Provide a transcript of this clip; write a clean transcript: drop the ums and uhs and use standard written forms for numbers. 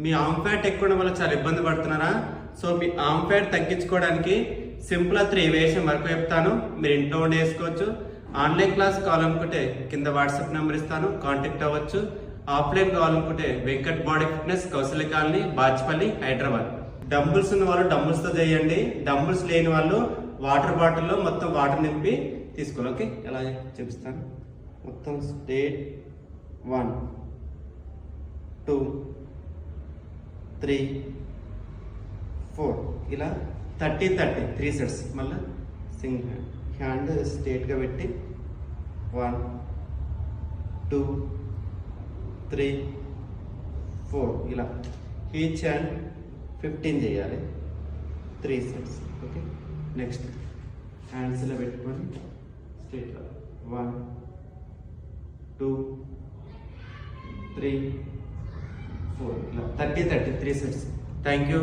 మీ arm fat ఎక్కువ వల్ల చాలా ఇబ్బంది పడుతున్నారా? సో మీ ఆర్మ్ ఫ్యాట్ తగ్గించుకోవడానికి సింపుల్ 3 వేస్ వరకు చెప్తాను. మీరు ఇంట్లో ఉండి వేసుకోవచ్చు. ఆన్లైన్ క్లాస్ కావాలనుకుంటే కింద వాట్సాప్ నెంబర్ ఇస్తాను, కాంటాక్ట్ అవ్వచ్చు. ఆఫ్లైన్ కావాలనుకుంటే Venkat body fitness, Kausalya colony, Bachupally, Hyderabad. Dumbbells ఉన్న వాళ్ళు డంబుల్స్ తో చేయండి. డంబుల్స్ లేని వాళ్ళు వాటర్ బాటిల్లో మొత్తం వాటర్ నింపి తీసుకోవాలి. ఓకే, ఎలా చూపిస్తాను. మొత్తం స్టేట్ 1 2 3 4 ఇలా 30 3 సెట్స్. మళ్ళీ సింగిల్ హ్యాండ్ స్ట్రేట్గా పెట్టి 1 2 3 4 ఇలా ఈచ్ హ్యాండ్ 15 చేయాలి. 3 సెట్స్. ఓకే, నెక్స్ట్ హ్యాండ్స్ ఇలా పెట్టుకొని స్ట్రేట్గా 1 2 3 4 ఇలా 30 3 సెట్స్. Thank you.